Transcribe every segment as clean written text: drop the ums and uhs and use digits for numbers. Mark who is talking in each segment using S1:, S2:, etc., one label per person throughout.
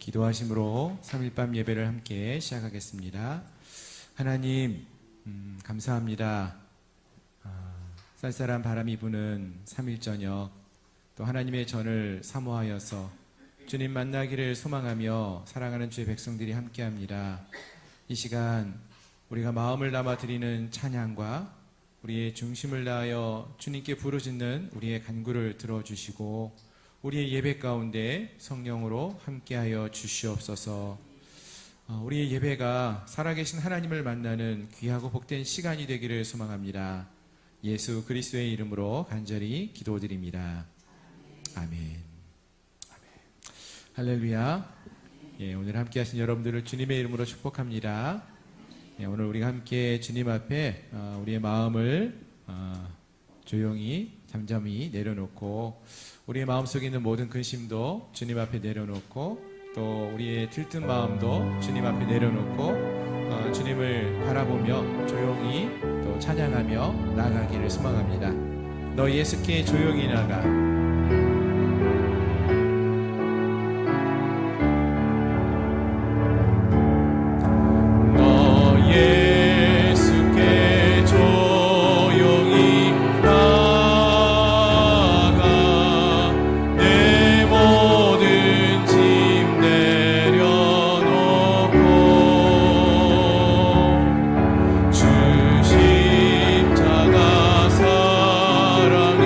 S1: 기도하심으로 3일 밤 예배를 함께 시작하겠습니다. 하나님, 감사합니다. 쌀쌀한 바람이 부는 3일 저녁, 또 하나님의 전을 사모하여서 주님 만나기를 소망하며 사랑하는 주의 백성들이 함께합니다. 이 시간 우리가 마음을 담아 드리는 찬양과 우리의 중심을 다하여 주님께 부르짖는 우리의 간구를 들어주시고 우리의 예배 가운데 성령으로 함께하여 주시옵소서. 우리의 예배가 살아계신 하나님을 만나는 귀하고 복된 시간이 되기를 소망합니다. 예수 그리스도의 이름으로 간절히 기도드립니다. 아멘. 할렐루야. 오늘 함께 하신 여러분들을 주님의 이름으로 축복합니다. 오늘 우리가 함께 주님 앞에 우리의 마음을 조용히 잠잠히 내려놓고 우리의 마음속에 있는 모든 근심도 주님 앞에 내려놓고 또 우리의 들뜬 마음도 주님 앞에 내려놓고 주님을 바라보며 조용히 또 찬양하며 나아가기를 소망합니다. 너 예수께 조용히 나가.
S2: 십자가 사랑을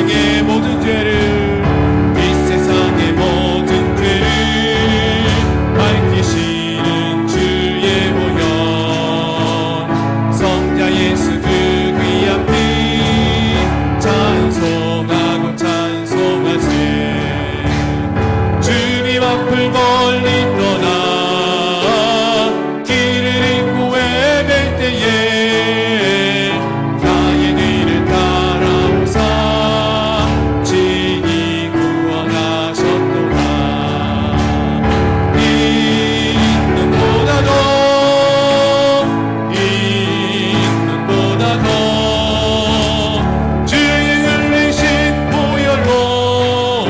S1: 세상의 모든 죄를 이 세상의 모든 죄를 밝히시는 주의 보혈 성자 예수 그 귀한 피 찬송하고 찬송하세 주님 앞을 멀리 떠나 길을 잃고 헤맬 때에 나의 뒤를 따라오사 친히 구원하셨도다 있는보다도 주의 흘리신 보혈로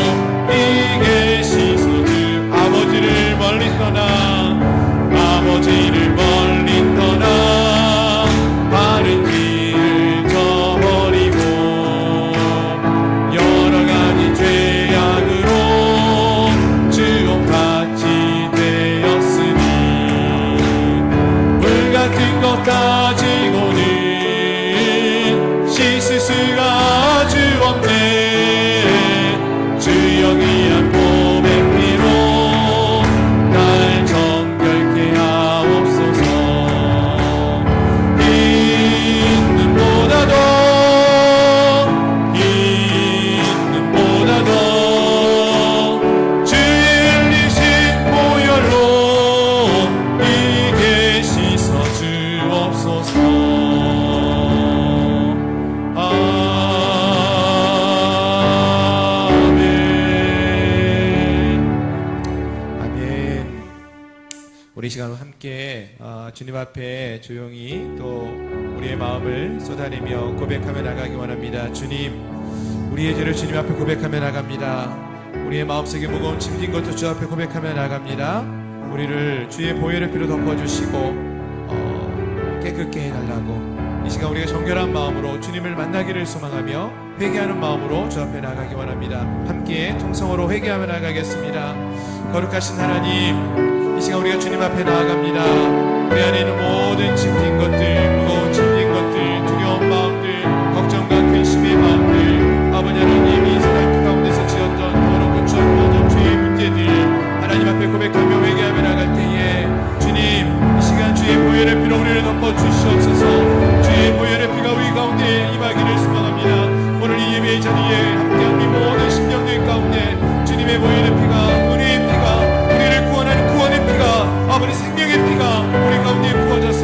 S1: 이게 씻어 주 아버지를 멀리 떠나 바른 길을 저버리고 여러가지 죄악으로 주옥같이 되었으니 물같은 것 가지고는 씻을 수가 주 없네 주여 귀한 보배 피로 날 정결케 하옵소서 있는보다도 주의 흘리신 보혈로 이게 씻어 주옵소서 아멘 아멘. 우리 시간 함께 주님 앞에 조용히 또 우리의 마음을 쏟아내며 고백하며 나가기 원합니다. 주님, 우리의 죄를 주님 앞에 고백하며 나갑니다. 우리의 마음속에 무거운 짐진 것도 주 앞에 고백하며 나갑니다. 우리를 주의 보혈의 피로 덮어주시고 깨끗게 해달라고 이 시간 우리가 정결한 마음으로 주님을 만나기를 소망하며 회개하는 마음으로 주 앞에 나가기 원합니다. 함께 통성으로 회개하며 나가겠습니다. 거룩하신 하나님, 이 시간 우리가 주님 앞에 나아갑니다. 우리 안에 있는 모든 짐진 것들, 무거운 짐진 것들, 두려운 마음들, 걱정과 근심의 마음들, 아버지 하나님 이 세상 그 가운데서 지었던 더럽고 추한 모든 죄의 문제들 하나님 앞에 고백하며 회개하며 나갈 때에 주님, 이 시간 주의 보혈의 피로 우리를 덮어주시옵소서. 주의 보혈의 피가 우리 가운데 임하기를 소망합니다. 오늘 이 예배의 자리에 함께한 이 모든 심령들 가운데 주님의 보혈의 피가, 은혜의 피가, 우리를 구원하는 구원의 피가, 아버지 생명의 피가 우리 가운데 부어져서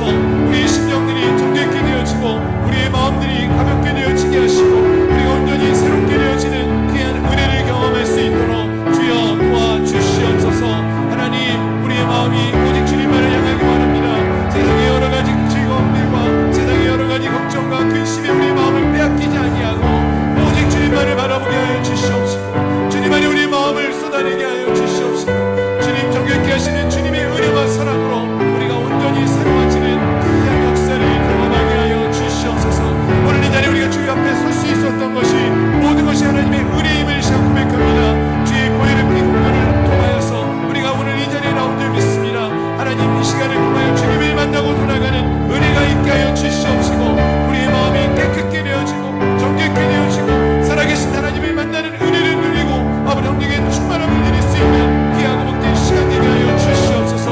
S1: 우리의 심령들이 정결케 되어지고 우리의 마음들이 가볍게 되어지게 하시고 우리가 온전히 새롭게 되어지는 귀한 은혜를 경험할 수 있도록 주여 도와주시옵소서. 하나님, 우리의 마음이 오직 주님만을 향하기 원합니다. 세상의 여러 가지 즐거움들과 세상의 여러 가지 걱정과 근심에 우리의 마음을 빼앗기지 아니하고 오직 주님만을 바라보게 하여 주시옵시고 주님 안에 우리의 마음을 쏟아내게 하여 주시옵시고 주님 정결케 하시는 주님의 은혜와 사랑으로 우리가 온전히 새로워지는 귀한 역사를 경험하게 하여 주시옵소서. 오늘 이 자리에 우리가 주님 앞에 설 수 있었던 것이 모든 것이 하나님의 은혜임을 시작 고백합니다. 주의 보혈의 피 공로를 통하여서 우리가 오늘 이 자리에 나온 줄 믿습니다. 하나님, 이 시간을 통하여 주님을 만나고 돌아가는 은혜가 있게 하여 주시옵시고 우리의 마음이 깨끗게 되어지고 정결케 되어지고 살아계신 하나님을 만나는 은혜를 누리고 아버지 영적인 충만함을 누릴 수 있는 귀하고 복된 시간 되게 하여 주시옵소서.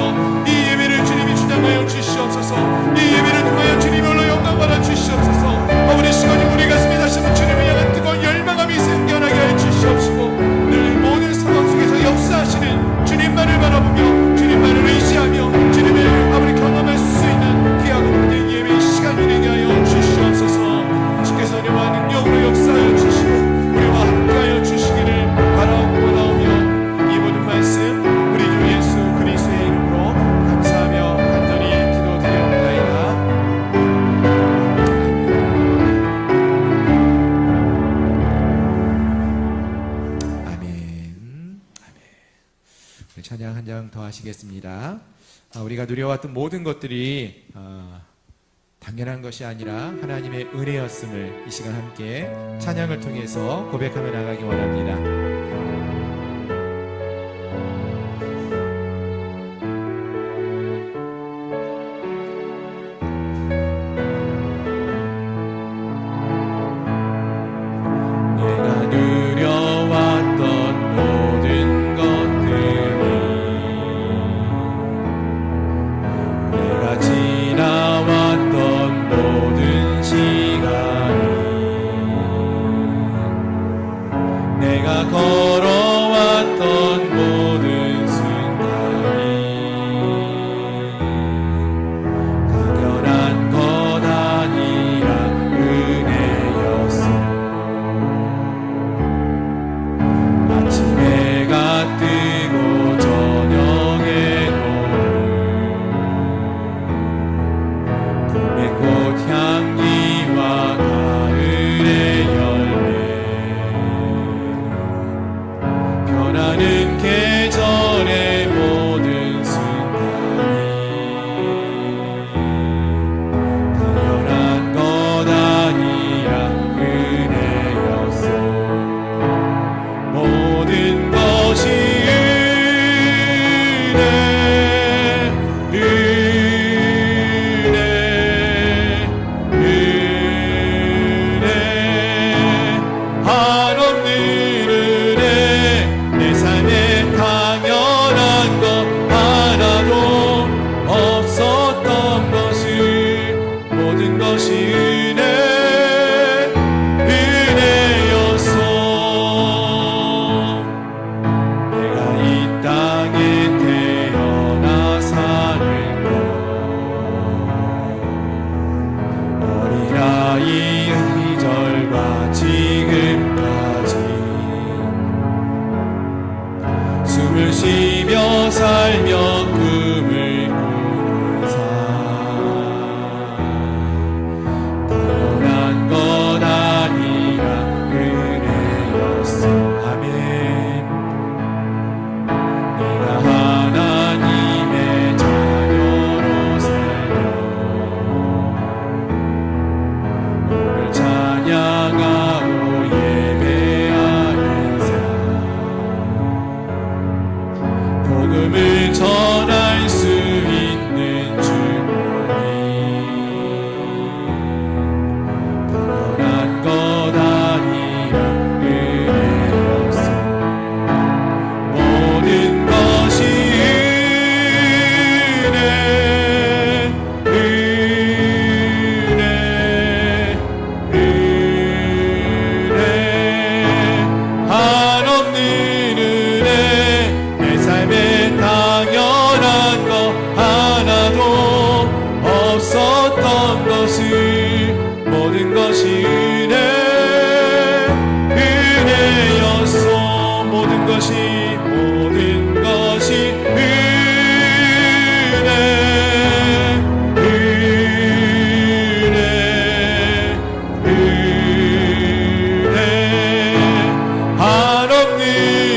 S1: 이 예배를 주님이 주장하여 주시옵소서. 이 예배를 통하여 주님이 홀로 영광 받아 주시옵소서. 아버지 시간이 우리 가슴에 다시 한번 주님을 향한 뜨거운 열망함이 생겨나게 하여 주시옵시고 늘 모든 상황 속에서 역사하시는 주님만을 바라보며 주님만을 의지하며 주님을 아버지 경험할 수 있는 귀하고 복된 예배의 시간이 되게 하여 주시옵소서. 주께서 은혜와 능력으로 역사하여 주시고 우리와 함께하여 주시기를 바라옵고 원하오며 이 모든 말씀 우리 주 예수 그리스도의 이름으로 감사하며 간절히 기도드리옵나이다. 아멘. 우리 찬양 한 장 더 하시겠습니다. 우리가 누려왔던 모든 것들이 당연한 것이 아니라 하나님의 은혜였음을 이 시간 함께 찬양을 통해서 고백하며 나가기 원합니다. 내가 내가 걸어왔던 모든 순간이 강렬한 것 아니라 은혜였어. 아침 해가 뜨고 저녁에 노을 봄의 꽃향기와 가을의 열매 변하는 계절의 모든 순간이 당연한 것 아니라 은혜였어. 모든 것이 은혜, 은혜, 한없는 은혜. 내 삶에 당연한 것 하나도 없었던 것을 모든 것이 은혜였어. 내가 이 땅에 태어나 사는 것 어린아이의 시절과 지금까지 숨을 쉬며 살며 꿈을 꾸는 삶 당연한 것 아니라 은혜였어. 아멘. 내가 하나님의 자녀로 살며 오늘 찬양하고 예배하는 삶 복음을 전할 수 있는 주님이 당연한 것 아니라 은혜였어. 모든 것이 은혜, 은혜, 은혜, 한없는 은혜. 내 삶에 당연한 것 하나도 없었던 것을 모든 것이 은혜였어. 모든 것이 은혜, 은혜, 은혜, 한없는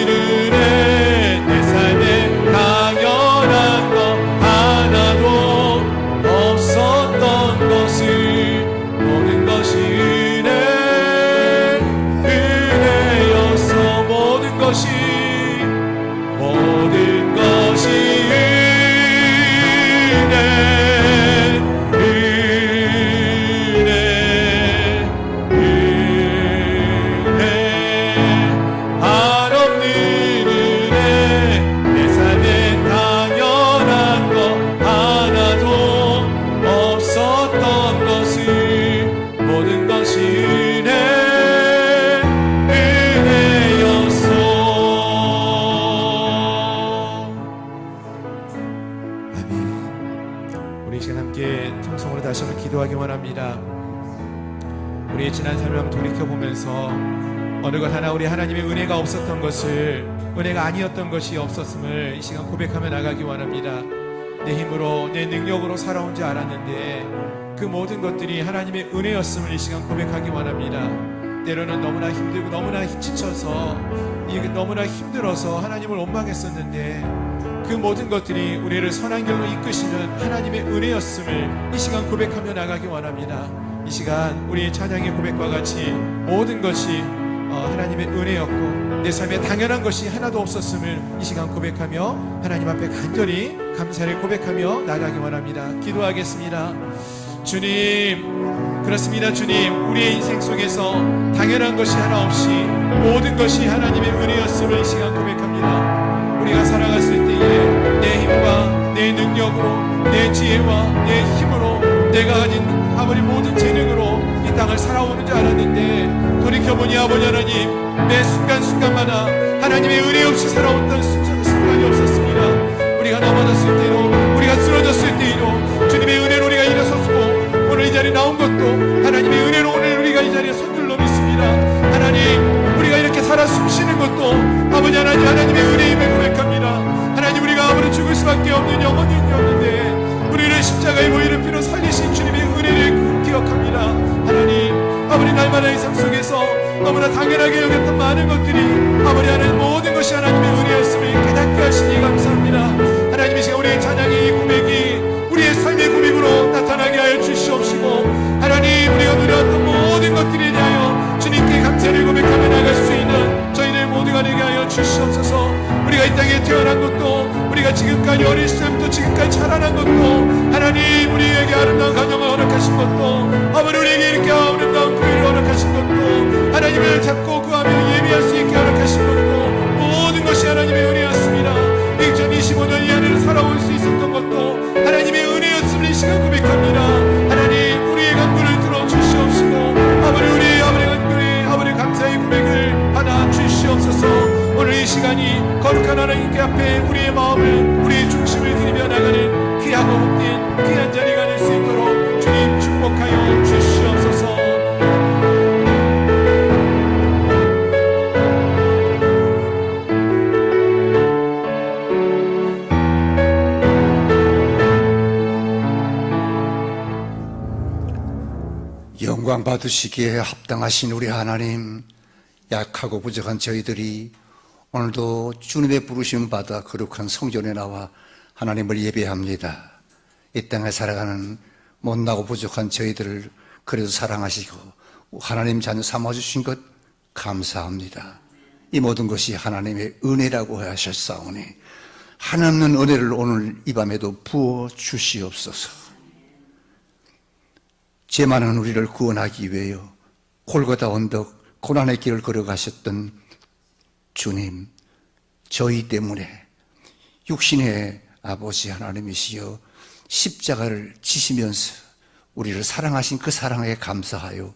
S1: 은혜. 내 삶에 당연한 것 하나도 없었던 것을 모든 것이 은혜였어. 모든 것이 은혜, 은혜, 은혜, 한없는 은혜. 내 삶에 당연한 것 하나도 없었던 것을 모든 것이 은혜였어. 아멘. 우리 이 시간 함께 통성으로 다시 한번 기도하기 원합니다. 우리의 지난 삶을 한번 돌이켜보면서 어느 것 하나 우리 하나님의 은혜가 없었던 것을, 은혜가 아니었던 것이 없었음을 이 시간 고백하며 나가기 원합니다. 내 힘으로 내 능력으로 살아온 줄 알았는데 그 모든 것들이 하나님의 은혜였음을 이 시간 고백하기 원합니다. 때로는 너무나 힘들고 너무나 지쳐서 너무나 힘들어서 하나님을 원망했었는데 그 모든 것들이 우리를 선한 길로 이끄시는 하나님의 은혜였음을 이 시간 고백하며 나가기 원합니다. 이 시간 우리의 찬양의 고백과 같이 모든 것이 하나님의 은혜였고 내 삶에 당연한 것이 하나도 없었음을 이 시간 고백하며 하나님 앞에 간절히 감사를 고백하며 나가기 원합니다. 기도하겠습니다. 주님, 그렇습니다. 주님, 우리의 인생 속에서 당연한 것이 하나 없이 모든 것이 하나님의 은혜였음을 이 시간 고백합니다. 우리가 살아갔을 때에 내 힘과 내 능력으로, 내 지혜와 내 힘으로, 내가 가진 아버지 모든 재능으로 이 땅을 살아오는 줄 알았는데 돌이켜보니 아버지 하나님, 매 순간순간마다 때마다 하나님의 은혜 없이 살아왔던 순간이 없었습니다. 우리가 넘어졌을 때로, 우리가 쓰러졌을 때로 주님의 은혜로 우리가 일어섰고, 오늘 이 자리에 나온 것도 하나님의 은혜로 오늘 우리가 이 자리에 선 줄로 믿습니다. 하나님, 우리가 이렇게 살아 숨쉬는 것도 아버지 하나님의 은혜임을 고백합니다. 하나님, 우리가 아무리 죽을 수밖에 없는 영혼이 없는데 우리를 십자가에 보이는 피로 살리신 주님의 은혜를 기억합니다. 하나님, 아버지 날마다의 삶 속에서 너무나 당연하게 여겼던 많은 것들이 아버지 하나님 모든 것이 하나님의 은혜였음을 깨닫게 하시니 감사합니다. 하나님, 이 시간 우리의 찬양의 이 고백이 우리의 삶의 고백으로 나타나게 하여 주시옵시고, 하나님, 우리가 누려왔던 모든 것들에 대하여 주님께 감사를 고백하며 나갈 수 있는 저희들 모두가 되게 하여 주시옵소서. 우리가 이 땅에 태어난 것도, 우리가 지금까지 어린 시절부터 지금까지 자라난 것도, 하나님 우리에게 아름다운 가정을 허락하신 것도, 아버지 우리에게 이렇게 아름다운 교회를 허락하신 것도, 하나님을 잡고 구하며 예비할 수 있게 허락하신 것도, 모든 것이 하나님의 은혜였습니다. 2025년 이 안에는 살아올 수 있었던 것도 하나님의 은혜였음을 이 시간 고백합니다. 하나님, 우리의 간구를 들어주시옵시고, 아버지 우리의 간구에 아버지 감사의 고백을 받아 주시옵소서. 오늘 이 시간이 거룩한 하나님께 앞에 우리의 마음을, 우리의 중심을 드리며 나가는 귀하고 복된 귀한 자리가 될 수 있도록 주님 축복하여 주시옵소서.
S2: 영광 받으시기에 합당하신 우리 하나님, 약하고 부족한 저희들이 오늘도 주님의 부르심 받아 거룩한 성전에 나와 하나님을 예배합니다. 이 땅에 살아가는 못나고 부족한 저희들을 그래도 사랑하시고 하나님 자녀 삼아주신 것 감사합니다. 이 모든 것이 하나님의 은혜라고 하셨사오니 한없는 은혜를 오늘 이 밤에도 부어 주시옵소서. 죄 많은 우리를 구원하기 위하여 골고다 언덕 고난의 길을 걸어가셨던 주님, 저희 때문에 육신의 아버지 하나님이시여 십자가를 지시면서 우리를 사랑하신 그 사랑에 감사하여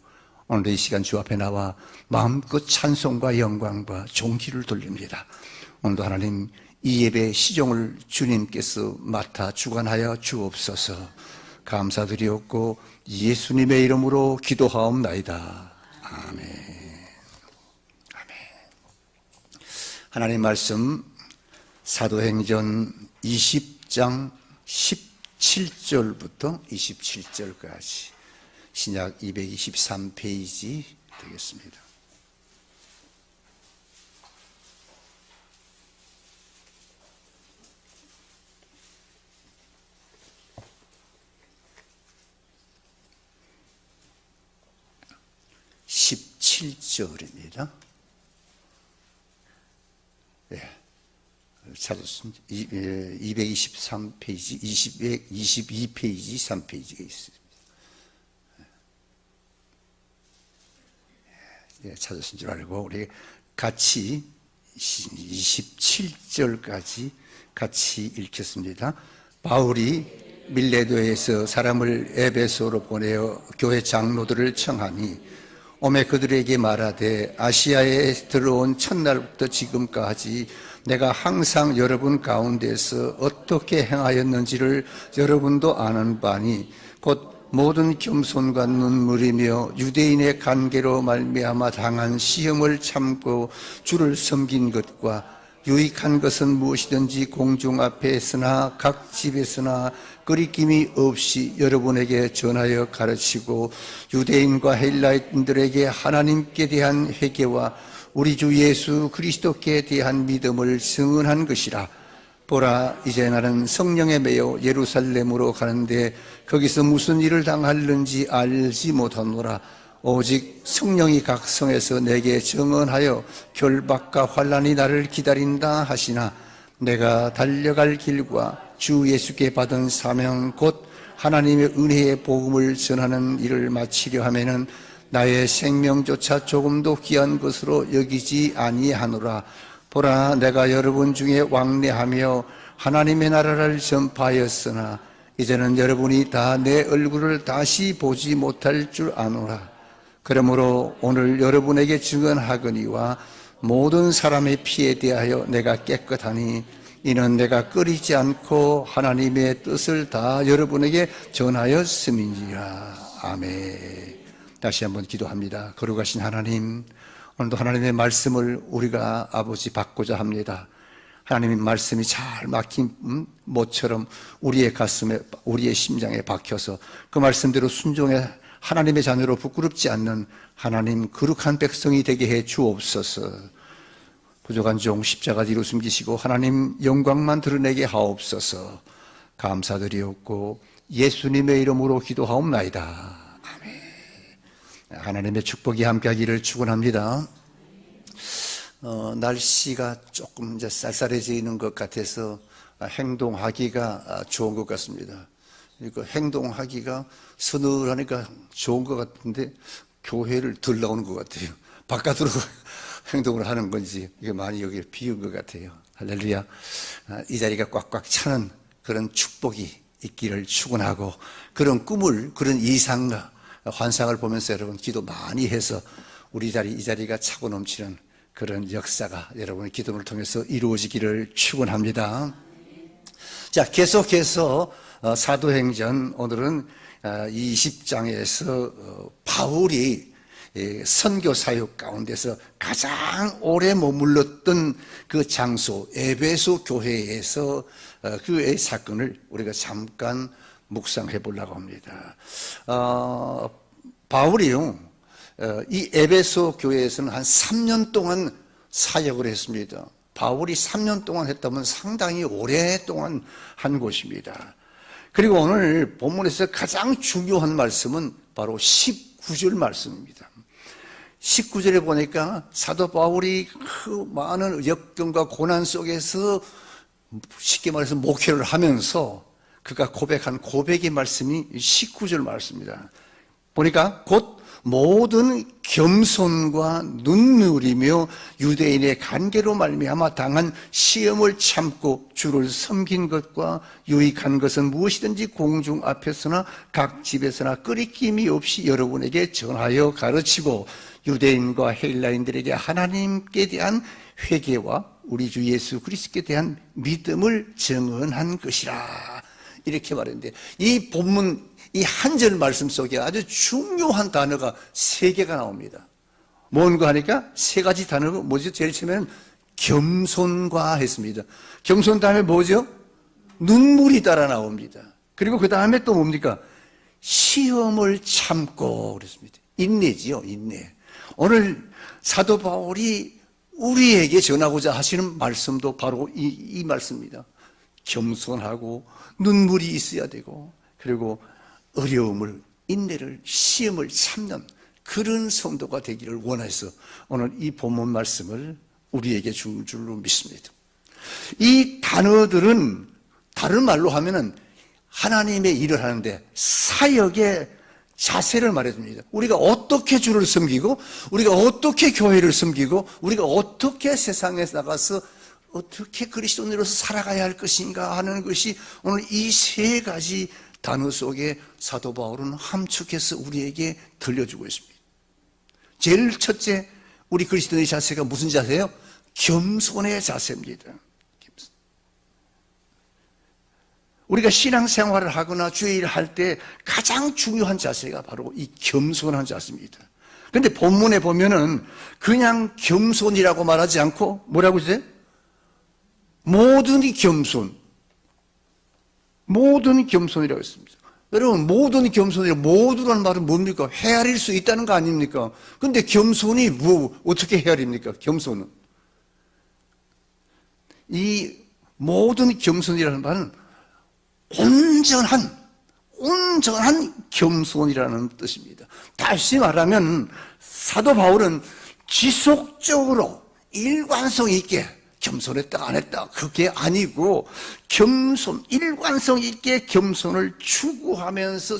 S2: 오늘 이 시간 주 앞에 나와 마음껏 찬송과 영광과 존귀를 돌립니다. 오늘도 하나님 이 예배 시종을 주님께서 맡아 주관하여 주옵소서. 감사드리옵고 예수님의 이름으로 기도하옵나이다. 아멘. 아멘. 하나님 말씀 사도행전 20장 17절부터 27절까지 신약 223페이지 되겠습니다. (17절입니다) 예, 찾았습니다. 223페이지, 222페이지, 3페이지가 있습니다. 예, 찾으신 줄 알고 우리 같이 27절까지 같이 읽겠습니다. 바울이 밀레도에서 사람을 에베소로 보내어 교회 장로들을 청하니 오매 그들에게 말하되 아시아에 들어온 첫날부터 지금까지 내가 항상 여러분 가운데서 어떻게 행하였는지를 여러분도 아는 바니 곧 모든 겸손과 눈물이며 유대인의 관계로 말미암아 당한 시험을 참고 주를 섬긴 것과 유익한 것은 무엇이든지 공중 앞에서나 각 집에서나 거리낌이 없이 여러분에게 전하여 가르치고 유대인과 헬라인들에게 하나님께 대한 회개와 우리 주 예수 그리스도께 대한 믿음을 증언한 것이라. 보라, 이제 나는 성령에 매여 예루살렘으로 가는데 거기서 무슨 일을 당할는지 알지 못하노라. 오직 성령이 각 성에서 내게 증언하여 결박과 환난이 나를 기다린다 하시나 내가 달려갈 길과 주 예수께 받은 사명 곧 하나님의 은혜의 복음을 전하는 일을 마치려 하면은 나의 생명조차 조금도 귀한 것으로 여기지 아니하노라. 보라, 내가 여러분 중에 왕래하며 하나님의 나라를 전파하였으나 이제는 여러분이 다 내 얼굴을 다시 보지 못할 줄 아노라. 그러므로 오늘 여러분에게 증언하거니와 모든 사람의 피에 대하여 내가 깨끗하니 이는 내가 끓이지 않고 하나님의 뜻을 다 여러분에게 전하였음이니라. 아멘. 다시 한번 기도합니다. 거룩하신 하나님, 오늘도 하나님의 말씀을 우리가 아버지 받고자 합니다. 하나님의 말씀이 잘 막힌 못처럼 우리의 가슴에, 우리의 심장에 박혀서 그 말씀대로 순종해 하나님의 자녀로 부끄럽지 않는 하나님 거룩한 백성이 되게 해 주옵소서. 부족한 종 십자가 뒤로 숨기시고 하나님 영광만 드러내게 하옵소서. 감사드리옵고 예수님의 이름으로 기도하옵나이다. 아멘. 하나님의 축복이 함께하기를 축원합니다. 날씨가 조금 이제 쌀쌀해지는 것 같아서 행동하기가 좋은 것 같습니다. 그러니까 행동하기가 서늘하니까 좋은 것 같은데 교회를 덜 나오는 것 같아요. 바깥으로 행동을 하는 건지 이게 많이 여기 비운 것 같아요. 할렐루야. 이 자리가 꽉꽉 차는 그런 축복이 있기를 축원하고 그런 꿈을, 그런 이상과 환상을 보면서 여러분 기도 많이 해서 우리 자리, 이 자리가 차고 넘치는 그런 역사가 여러분의 기도를 통해서 이루어지기를 축원합니다. 자, 계속해서 사도행전 오늘은 20장에서 바울이 선교 사역 가운데서 가장 오래 머물렀던 그 장소 에베소 교회에서 그의 사건을 우리가 잠깐 묵상해 보려고 합니다. 바울이요, 이 에베소 교회에서는 한 3년 동안 사역을 했습니다. 바울이 3년 동안 했다면 상당히 오랫동안 한 곳입니다. 그리고 오늘 본문에서 가장 중요한 말씀은 바로 19절 말씀입니다. 19절에 보니까 사도 바울이 그 많은 역경과 고난 속에서 쉽게 말해서 목회를 하면서 그가 고백한 고백의 말씀이 19절 말씀입니다. 보니까 곧 모든 겸손과 눈누리며 유대인의 관계로 말미암아 당한 시험을 참고 주를 섬긴 것과 유익한 것은 무엇이든지 공중 앞에서나 각 집에서나 끄리낌이 없이 여러분에게 전하여 가르치고 유대인과 헬라인들에게 하나님께 대한 회개와 우리 주 예수 그리스도께 대한 믿음을 증언한 것이라. 이렇게 말했는데 이 본문 이 한 절 말씀 속에 아주 중요한 단어가 3개가 나옵니다. 뭔가 하니까 3가지 단어가 뭐죠? 제일 처음에는 겸손과 했습니다. 겸손 다음에 뭐죠? 눈물이 따라 나옵니다. 그리고 그 다음에 또 뭡니까? 시험을 참고 그랬습니다. 인내지요, 인내. 오늘 사도 바울이 우리에게 전하고자 하시는 말씀도 바로 이 말씀입니다. 겸손하고 눈물이 있어야 되고 그리고 어려움을, 인내를, 시험을 참는 그런 성도가 되기를 원해서 오늘 이 본문 말씀을 우리에게 준 줄로 믿습니다. 이 단어들은 다른 말로 하면은 하나님의 일을 하는데 사역의 자세를 말해줍니다. 우리가 어떻게 주를 섬기고 우리가 어떻게 교회를 섬기고 우리가 어떻게 세상에 나가서 어떻게 그리스도인으로서 살아가야 할 것인가 하는 것이 오늘 이 3가지 단어 속에 사도 바울은 함축해서 우리에게 들려주고 있습니다. 제일 첫째, 우리 그리스도인의 자세가 무슨 자세예요? 겸손의 자세입니다. 우리가 신앙생활을 하거나 주일을 할 때 가장 중요한 자세가 바로 이 겸손한 자세입니다. 그런데 본문에 보면은 그냥 겸손이라고 말하지 않고 뭐라고 했어요? 모든 겸손. 모든 겸손이라고 했습니다. 여러분, 모든 겸손이라고, 모두라는 말은 뭡니까? 헤아릴 수 있다는 거 아닙니까? 근데 겸손이 어떻게 헤아립니까? 겸손은. 이 모든 겸손이라는 말은 온전한 겸손이라는 뜻입니다. 다시 말하면 사도 바울은 지속적으로 일관성 있게 겸손했다 안 했다 그게 아니고 일관성 있게 겸손을 추구하면서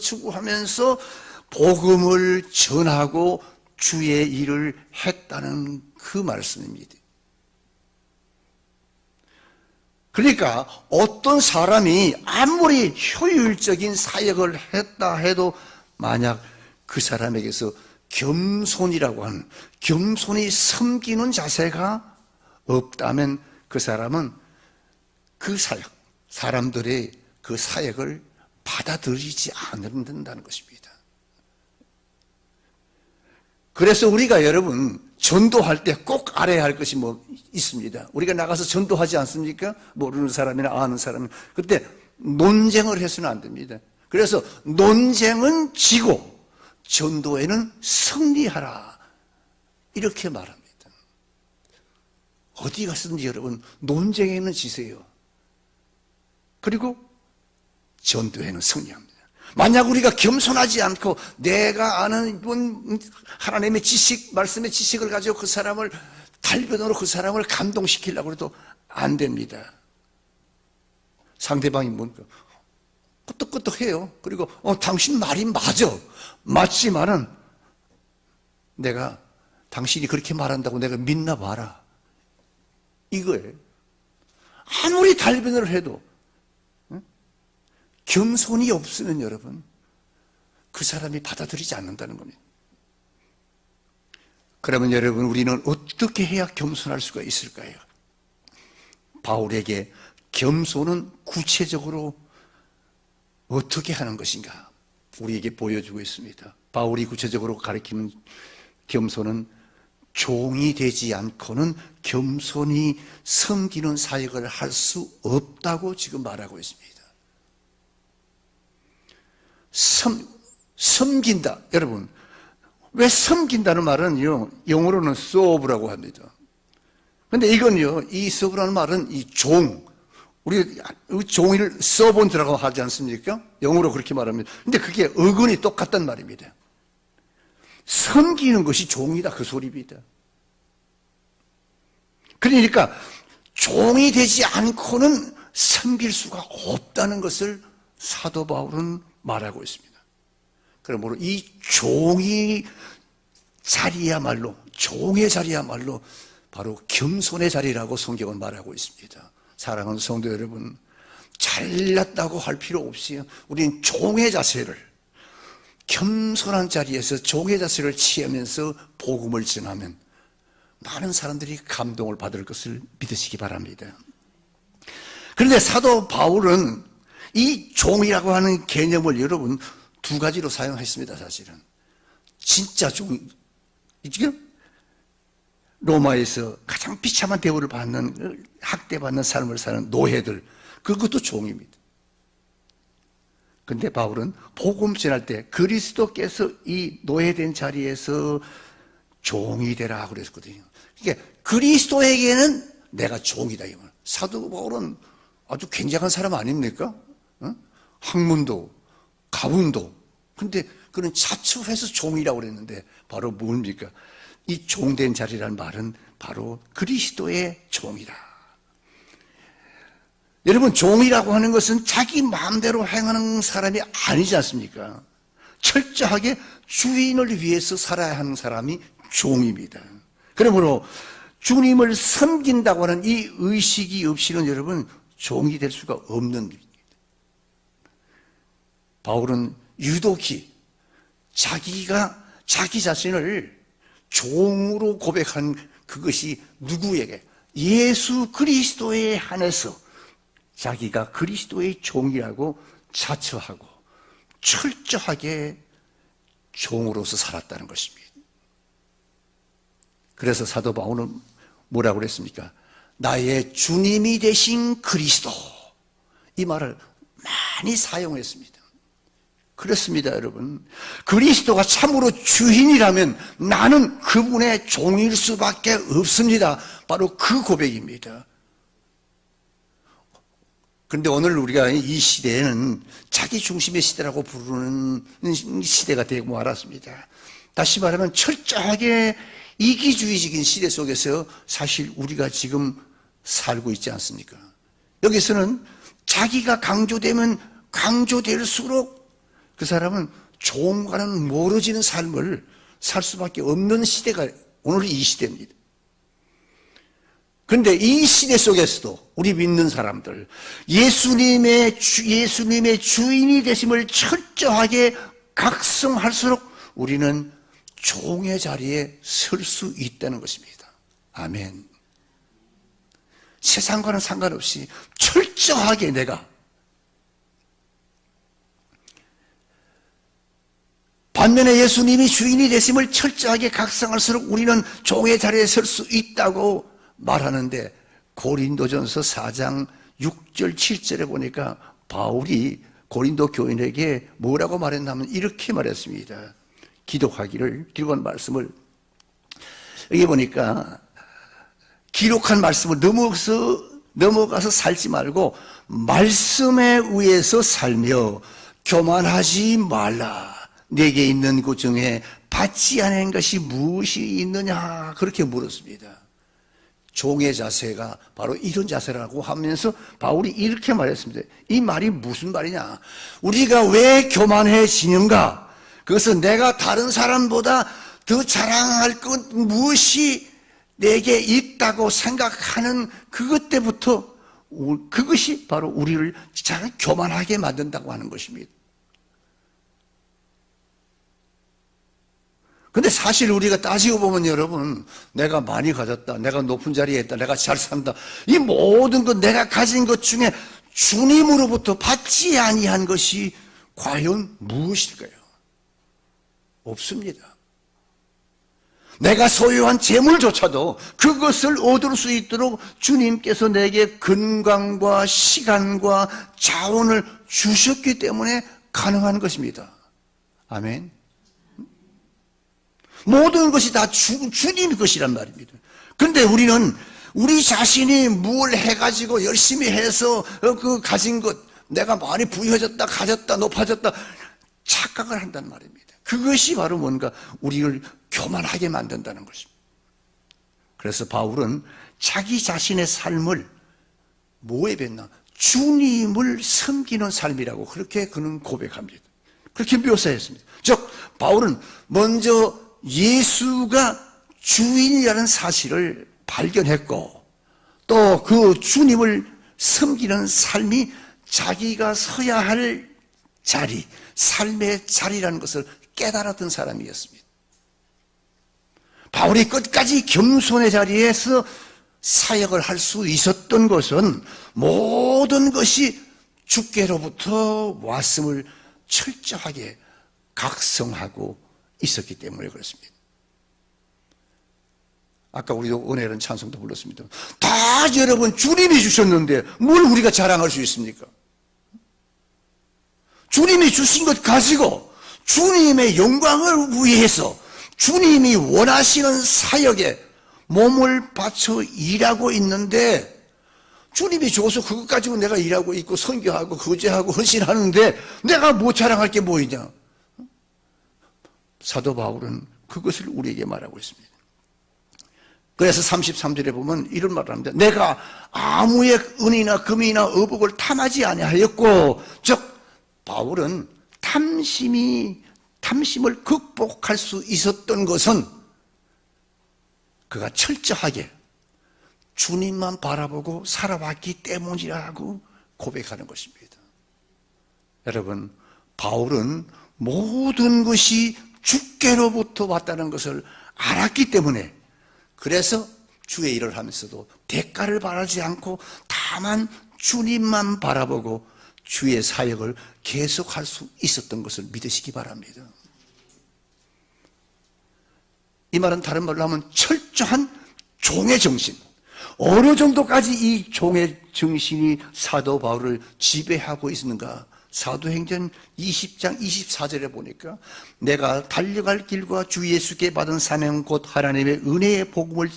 S2: 복음을 전하고 주의 일을 했다는 그 말씀입니다. 그러니까 어떤 사람이 아무리 효율적인 사역을 했다 해도 만약 그 사람에게서 겸손이라고 하는, 겸손히 섬기는 자세가 없다면 그 사람은 그 사역, 사람들의 그 사역을 받아들이지 않는다는 것입니다. 그래서 우리가 여러분 전도할 때 꼭 알아야 할 것이 뭐 있습니다. 우리가 나가서 전도하지 않습니까? 모르는 사람이나 아는 사람, 그때 논쟁을 해서는 안 됩니다. 그래서 논쟁은 지고 전도에는 승리하라, 이렇게 말합니다. 어디 가서든지 여러분 논쟁에는 지세요. 그리고 전도에는 승리합니다. 만약 우리가 겸손하지 않고 내가 아는 하나님의 지식, 말씀의 지식을 가지고 그 사람을 달변으로 그 사람을 감동시키려고 해도 안 됩니다. 상대방이 뭔가 끄떡끄떡해요. 그리고 당신 말이 맞지만은 내가 당신이 그렇게 말한다고 내가 믿나 봐라, 이거예요. 아무리 달변을 해도 겸손이 없으면 여러분 그 사람이 받아들이지 않는다는 겁니다. 그러면 여러분 우리는 어떻게 해야 겸손할 수가 있을까요? 바울에게 겸손은 구체적으로 어떻게 하는 것인가 우리에게 보여주고 있습니다. 바울이 구체적으로 가리키는 겸손은 종이 되지 않고는 겸손히 섬기는 사역을 할 수 없다고 지금 말하고 있습니다. 섬긴다. 여러분, 왜 섬긴다는 말은요, 영어로는 serve라고 합니다. 근데 이건요, 이 serve라는 말은 이 종, 우리 종이를 servant라고 하지 않습니까? 영어로 그렇게 말합니다. 근데 그게 어근이 똑같단 말입니다. 섬기는 것이 종이다, 그 소리입니다. 그러니까 종이 되지 않고는 섬길 수가 없다는 것을 사도 바울은 말하고 있습니다. 그러므로 이 종의 자리야말로, 종의 자리야말로 바로 겸손의 자리라고 성경은 말하고 있습니다. 사랑하는 성도 여러분, 잘났다고 할 필요 없이 우리는 종의 자세를, 겸손한 자리에서 종의 자세를 취하면서 복음을 전하면 많은 사람들이 감동을 받을 것을 믿으시기 바랍니다. 그런데 사도 바울은 이 종이라고 하는 개념을 여러분 두 가지로 사용했습니다. 사실은 진짜 종, 지금 로마에서 가장 비참한 대우를 받는, 학대받는 삶을 사는 노예들, 그것도 종입니다. 근데 바울은 복음 전할 때 그리스도께서 이 노예된 자리에서 종이 되라 그랬거든요. 그러니까 그리스도에게는 내가 종이다, 이거. 사도 바울은 아주 굉장한 사람 아닙니까? 학문도 가문도. 근데 그는 자처해서 종이라고 그랬는데 바로 뭡니까? 이 종된 자리라는 말은 바로 그리스도의 종이다. 여러분, 종이라고 하는 것은 자기 마음대로 행하는 사람이 아니지 않습니까? 철저하게 주인을 위해서 살아야 하는 사람이 종입니다. 그러므로 주님을 섬긴다고 하는 이 의식이 없이는 여러분 종이 될 수가 없는 일입니다. 바울은 유독히 자기 자신을 종으로 고백한 그것이 누구에게? 예수 그리스도에 한해서 자기가 그리스도의 종이라고 자처하고 철저하게 종으로서 살았다는 것입니다. 그래서 사도 바울은 뭐라고 그랬습니까? 나의 주님이 되신 그리스도, 이 말을 많이 사용했습니다. 그렇습니다, 여러분. 그리스도가 참으로 주인이라면 나는 그분의 종일 수밖에 없습니다. 바로 그 고백입니다. 그런데 오늘 우리가 이 시대에는 자기 중심의 시대라고 부르는 시대가 되고 말았습니다. 다시 말하면 철저하게 이기주의적인 시대 속에서 사실 우리가 지금 살고 있지 않습니까? 여기서는 자기가 강조되면 강조될수록 그 사람은 종과는 멀어지는 삶을 살 수밖에 없는 시대가 오늘 이 시대입니다. 그런데 이 시대 속에서도 우리 믿는 사람들, 예수님의 주인이 되심을 철저하게 각성할수록 우리는 종의 자리에 설 수 있다는 것입니다. 아멘. 세상과는 상관없이 철저하게 내가 반면에 예수님이 주인이 되심을 철저하게 각성할수록 우리는 종의 자리에 설 수 있다고 말하는데, 고린도전서 4장 6절 7절에 보니까 바울이 고린도 교인에게 뭐라고 말했냐면 이렇게 말했습니다. 기록하기를, 기록한 말씀을 여기 보니까 기록한 말씀을 넘어가서 살지 말고 말씀에 의해서 살며 교만하지 말라. 내게 있는 것 중에 받지 않은 것이 무엇이 있느냐, 그렇게 물었습니다. 종의 자세가 바로 이런 자세라고 하면서 바울이 이렇게 말했습니다. 이 말이 무슨 말이냐? 우리가 왜 교만해지는가? 그것은 내가 다른 사람보다 더 자랑할 것 무엇이 내게 있다고 생각하는 그것 때부터, 그것이 바로 우리를 잘 교만하게 만든다고 하는 것입니다. 근데 사실 우리가 따지고 보면 여러분, 내가 많이 가졌다, 내가 높은 자리에 있다, 내가 잘 산다, 이 모든 것, 내가 가진 것 중에 주님으로부터 받지 아니한 것이 과연 무엇일까요? 없습니다. 내가 소유한 재물조차도 그것을 얻을 수 있도록 주님께서 내게 건강과 시간과 자원을 주셨기 때문에 가능한 것입니다. 아멘. 모든 것이 다 주님 것이란 말입니다. 그런데 우리는 우리 자신이 뭘 해가지고 열심히 해서 그 가진 것, 내가 많이 부유해졌다, 가졌다, 높아졌다 착각을 한단 말입니다. 그것이 바로 뭔가 우리를 교만하게 만든다는 것입니다. 그래서 바울은 자기 자신의 삶을 뭐에 뱉나? 주님을 섬기는 삶이라고 그렇게 그는 고백합니다. 그렇게 묘사했습니다. 즉 바울은 먼저 예수가 주인이라는 사실을 발견했고, 또 그 주님을 섬기는 삶이 자기가 서야 할 자리, 삶의 자리라는 것을 깨달았던 사람이었습니다. 바울이 끝까지 겸손의 자리에서 사역을 할 수 있었던 것은 모든 것이 주께로부터 왔음을 철저하게 각성하고 있었기 때문에 그렇습니다. 아까 우리도 은혜라는 찬송도 불렀습니다. 다 여러분 주님이 주셨는데 뭘 우리가 자랑할 수 있습니까? 주님이 주신 것 가지고 주님의 영광을 위해서 주님이 원하시는 사역에 몸을 바쳐 일하고 있는데, 주님이 줘서 그것 가지고 내가 일하고 있고 선교하고 거제하고 헌신하는데 내가 뭐 자랑할 게 뭐 있냐? 사도 바울은 그것을 우리에게 말하고 있습니다. 그래서 33절에 보면 이런 말을 합니다. 내가 아무의 은이나 금이나 의복을 탐하지 아니하였고, 즉 바울은 탐심을 극복할 수 있었던 것은 그가 철저하게 주님만 바라보고 살아왔기 때문이라고 고백하는 것입니다. 여러분, 바울은 모든 것이 주께로부터 왔다는 것을 알았기 때문에, 그래서 주의 일을 하면서도 대가를 바라지 않고 다만 주님만 바라보고 주의 사역을 계속할 수 있었던 것을 믿으시기 바랍니다. 이 말은 다른 말로 하면 철저한 종의 정신, 어느 정도까지 이 종의 정신이 사도 바울을 지배하고 있는가? 사도행전 20장 24절에 보니까 내가 달려갈 길과 주 예수께 받은 사명 곧 하나님의 은혜의 복음을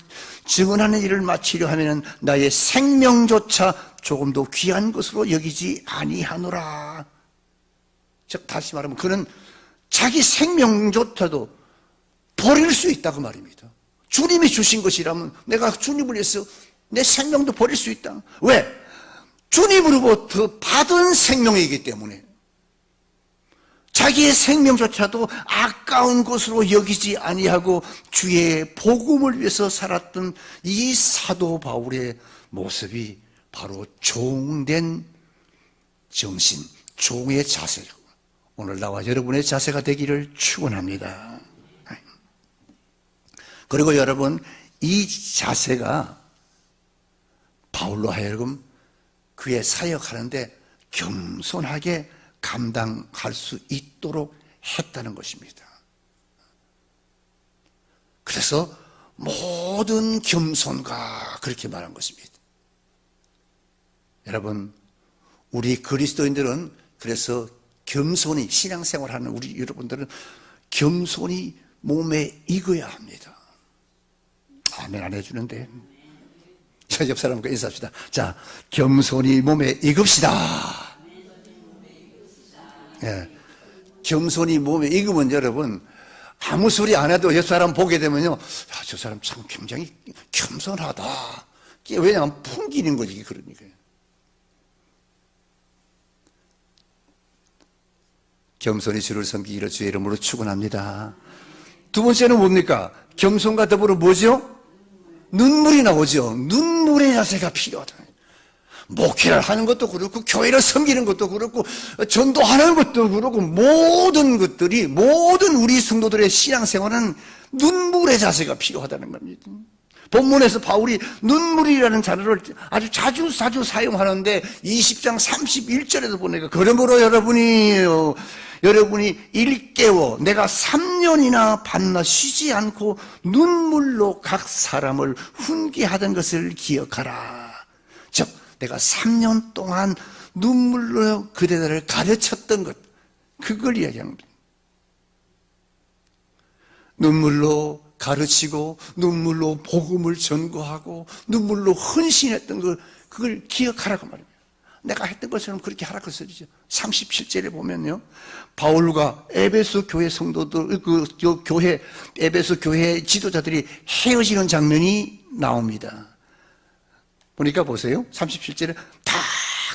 S2: 증언하는 일을 마치려 하면 나의 생명조차 조금도 귀한 것으로 여기지 아니하노라. 즉 다시 말하면 그는 자기 생명조차도 버릴 수 있다고 말입니다. 주님이 주신 것이라면 내가 주님을 위해서 내 생명도 버릴 수 있다. 왜? 주님으로부터 받은 생명이기 때문에 자기의 생명조차도 아까운 것으로 여기지 아니하고 주의 복음을 위해서 살았던 이 사도 바울의 모습이 바로 종된 정신, 종의 자세라고 오늘 나와 여러분의 자세가 되기를 축원합니다. 그리고 여러분, 이 자세가 바울로 하여금 그의 사역하는데 겸손하게 감당할 수 있도록 했다는 것입니다. 그래서 모든 겸손과 그렇게 말한 것입니다. 여러분, 우리 그리스도인들은 그래서 겸손히 신앙생활하는 우리 여러분들은 겸손히 몸에 익어야 합니다. 아멘 안 해주는데. 자, 옆 사람과 인사합시다. 자, 겸손히 몸에 익읍시다. 예. 겸손히 몸에 익으면 여러분, 아무 소리 안 해도 옆 사람 보게 되면요, 야, 저 사람 참 굉장히 겸손하다. 왜냐하면 풍기는 거지, 그러니까. 겸손히 주를 섬기기를 주의 이름으로 축원합니다. 두 번째는 뭡니까? 겸손과 더불어 뭐죠? 눈물이 나오죠. 눈물의 자세가 필요하다. 목회를 하는 것도 그렇고 교회를 섬기는 것도 그렇고 전도하는 것도 그렇고 모든 것들이 모든 우리 성도들의 신앙생활은 눈물의 자세가 필요하다는 겁니다. 본문에서 바울이 눈물이라는 단어를 아주 자주 사용하는데 20장 31절에도 보니까 그러므로 여러분이 일깨워 내가 3년이나 밤낮 쉬지 않고 눈물로 각 사람을 훈계하던 것을 기억하라. 즉 내가 3년 동안 눈물로 그대들을 가르쳤던 것, 그걸 이야기하는 겁니다. 눈물로 가르치고 눈물로 복음을 전거하고 눈물로 헌신했던 것, 그걸 기억하라고 말입니다. 내가 했던 것처럼 그렇게 하라고 써지죠. 37절에 보면요, 바울과 에베소 교회 성도들, 에베소 교회 지도자들이 헤어지는 장면이 나옵니다. 보니까 보세요. 37절에 다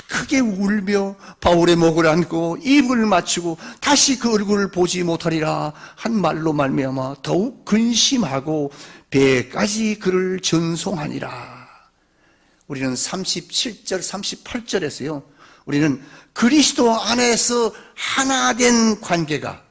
S2: 크게 울며 바울의 목을 안고 입을 맞추고 다시 그 얼굴을 보지 못하리라 한 말로 말미암아 더욱 근심하고 배까지 그를 전송하니라. 우리는 37절, 38절에서요, 우리는 그리스도 안에서 하나된 관계가,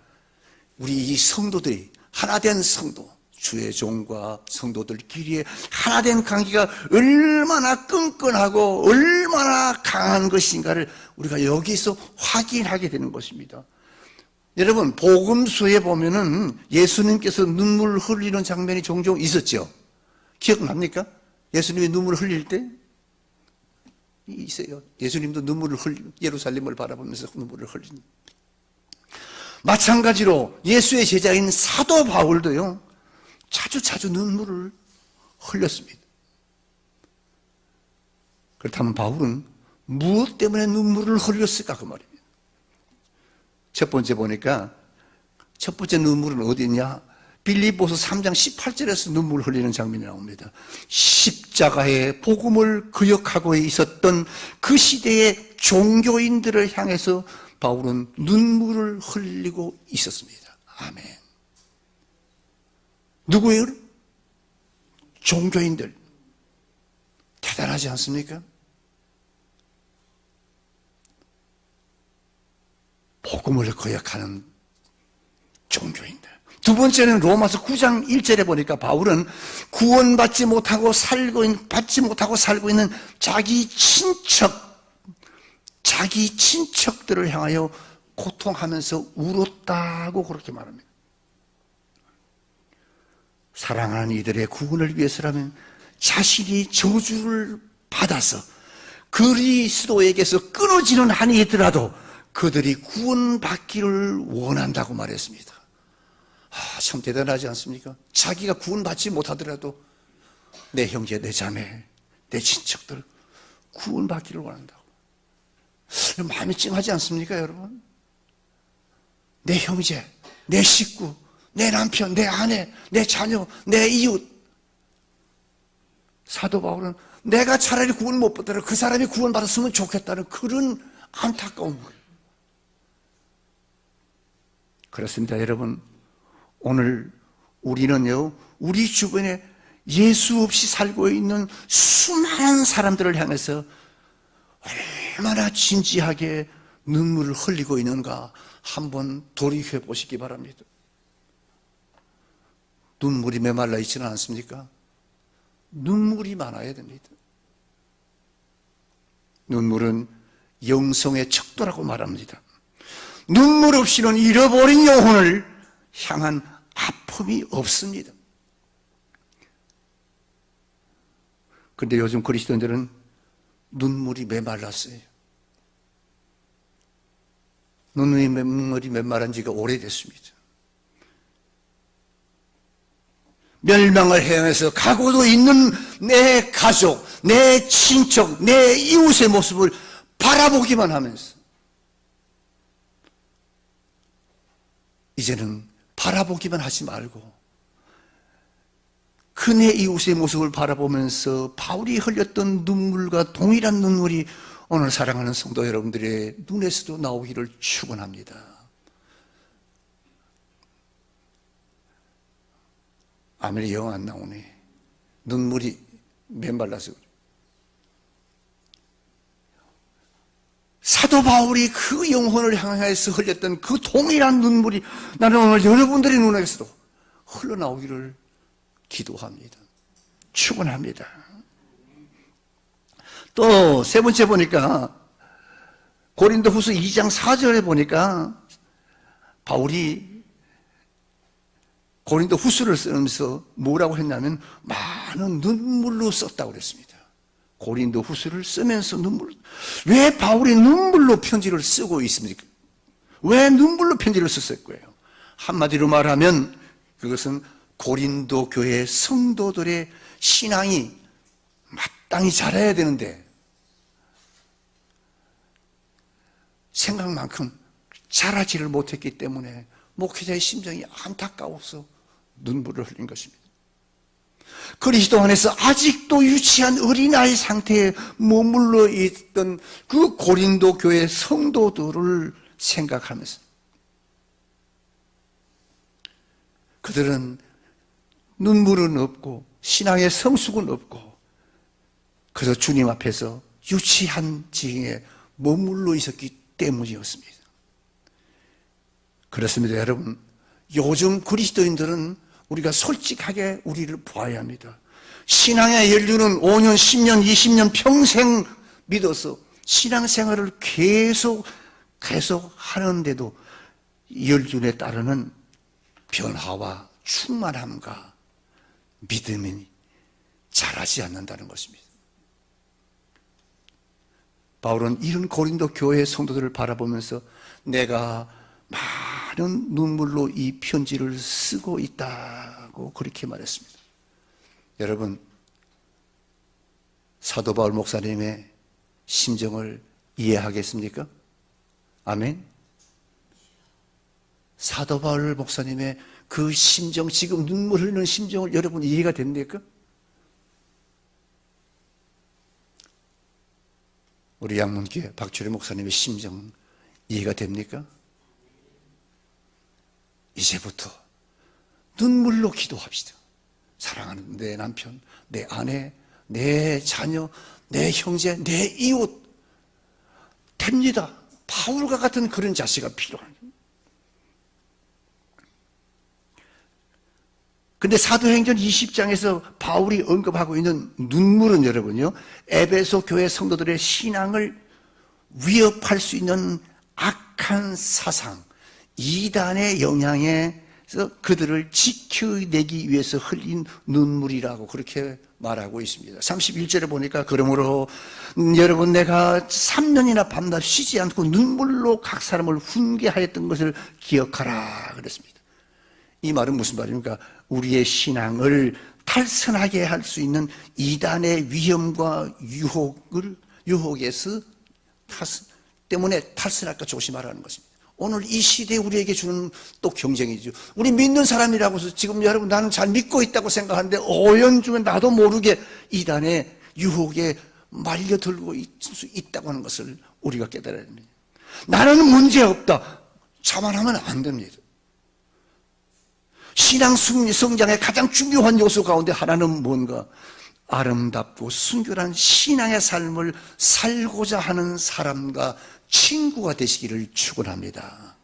S2: 우리 이 성도들이 하나된 성도, 주의 종과 성도들끼리의 하나된 관계가 얼마나 끈끈하고 얼마나 강한 것인가를 우리가 여기서 확인하게 되는 것입니다. 여러분, 복음서에 보면은 예수님께서 눈물 흘리는 장면이 종종 있었죠. 기억납니까? 예수님이 눈물 흘릴 때 있어요. 예수님도 눈물을 예루살렘을 바라보면서 눈물을 흘린. 마찬가지로 예수의 제자인 사도 바울도요, 자주 눈물을 흘렸습니다. 그렇다면 바울은 무엇 때문에 눈물을 흘렸을까 그 말입니다. 첫 번째 보니까 첫 번째 눈물은 어디 있냐? 빌립보서 3장 18절에서 눈물을 흘리는 장면이 나옵니다. 십자가의 복음을 거역하고 있었던 그 시대의 종교인들을 향해서 바울은 눈물을 흘리고 있었습니다. 아멘. 누구예요? 종교인들. 대단하지 않습니까? 복음을 거역하는 종교인들. 두 번째는 로마서 9장 1절에 보니까 바울은 구원받지 못하고 살고 있는 자기 친척들을 향하여 고통하면서 울었다고 그렇게 말합니다. 사랑하는 이들의 구원을 위해서라면 자신이 저주를 받아서 그리스도에게서 끊어지는 한이 있더라도 그들이 구원받기를 원한다고 말했습니다. 참 대단하지 않습니까? 자기가 구원받지 못하더라도 내 형제, 내 자매, 내 친척들 구원받기를 원한다고. 마음이 찡하지 않습니까, 여러분? 내 형제, 내 식구, 내 남편, 내 아내, 내 자녀, 내 이웃. 사도 바울은 내가 차라리 구원 못 받더라도 그 사람이 구원받았으면 좋겠다는 그런 안타까운 거예요. 그렇습니다, 여러분. 오늘 우리는요, 우리 주변에 예수 없이 살고 있는 수많은 사람들을 향해서 얼마나 진지하게 눈물을 흘리고 있는가 한번 돌이켜 보시기 바랍니다. 눈물이 메말라 있지는 않습니까? 눈물이 많아야 됩니다. 눈물은 영성의 척도라고 말합니다. 눈물 없이는 잃어버린 영혼을 향한 아픔이 없습니다. 그런데 요즘 그리스도인들은 눈물이 메말랐어요. 눈물이 메말란 지가 오래됐습니다. 멸망을 향해서 가고도 있는 내 가족, 내 친척, 내 이웃의 모습을 바라보기만 하면서 이제는 바라보기만 하지 말고 그 내 이웃의 모습을 바라보면서 바울이 흘렸던 눈물과 동일한 눈물이 오늘 사랑하는 성도 여러분들의 눈에서도 나오기를 축원합니다. 아멘이 영 안 나오네. 눈물이 메말라서 그래. 사도 바울이 그 영혼을 향해서 흘렸던 그 동일한 눈물이 나는 오늘 여러분들의 눈에서도 흘러나오기를 기도합니다. 축원합니다. 또 세 번째 보니까 고린도후서 2장 4절에 보니까 바울이 고린도후서를 쓰면서 뭐라고 했냐면 많은 눈물로 썼다고 그랬습니다. 고린도후서를 쓰면서 눈물. 왜 바울이 눈물로 편지를 쓰고 있습니까? 왜 눈물로 편지를 썼을 거예요? 한마디로 말하면 그것은 고린도 교회 성도들의 신앙이 마땅히 자라야 되는데 생각만큼 자라지를 못했기 때문에 목회자의 심정이 안타까워서 눈물을 흘린 것입니다. 그리스도 안에서 아직도 유치한 어린아이 상태에 머물러 있던 그 고린도 교회 성도들을 생각하면서 그들은 눈물은 없고 신앙의 성숙은 없고 그래서 주님 앞에서 유치한 지경에 머물러 있었기 때문이었습니다. 그렇습니다, 여러분. 요즘 그리스도인들은 우리가 솔직하게 우리를 보아야 합니다. 신앙의 연륜은 5년, 10년, 20년 평생 믿어서 신앙생활을 계속 하는데도 연륜에 따르는 변화와 충만함과 믿음이 자라지 않는다는 것입니다. 바울은 이런 고린도 교회 성도들을 바라보면서 내가 많은 눈물로 이 편지를 쓰고 있다고 그렇게 말했습니다. 여러분, 사도 바울 목사님의 심정을 이해하겠습니까? 아멘. 사도 바울 목사님의 그 심정, 지금 눈물 흘리는 심정을 여러분 이해가 됩니까? 우리 양문교회 박철희 목사님의 심정 이해가 됩니까? 이제부터 눈물로 기도합시다. 사랑하는 내 남편, 내 아내, 내 자녀, 내 형제, 내 이웃 됩니다. 바울과 같은 그런 자세가 필요합니다. 근데 사도행전 20장에서 바울이 언급하고 있는 눈물은 여러분요, 에베소 교회 성도들의 신앙을 위협할 수 있는 악한 사상, 이단의 영향에서 그들을 지켜내기 위해서 흘린 눈물이라고 그렇게 말하고 있습니다. 31절에 보니까 그러므로 여러분 내가 3년이나 밤낮 쉬지 않고 눈물로 각 사람을 훈계하였던 것을 기억하라 그랬습니다. 이 말은 무슨 말입니까? 우리의 신앙을 탈선하게 할 수 있는 이단의 위험과 유혹에서 때문에 탈선할까 조심하라는 것입니다. 오늘 이 시대에 우리에게 주는 또 경쟁이죠. 우리 믿는 사람이라고 해서 지금 여러분 나는 잘 믿고 있다고 생각하는데 오연 중에 나도 모르게 이단의 유혹에 말려들고 있을 수 있다고 하는 것을 우리가 깨달아야 됩니다. 나는 문제없다. 자만하면 안 됩니다. 신앙 성장의 가장 중요한 요소 가운데 하나는 뭔가? 아름답고 순결한 신앙의 삶을 살고자 하는 사람과 친구가 되시기를 축원합니다.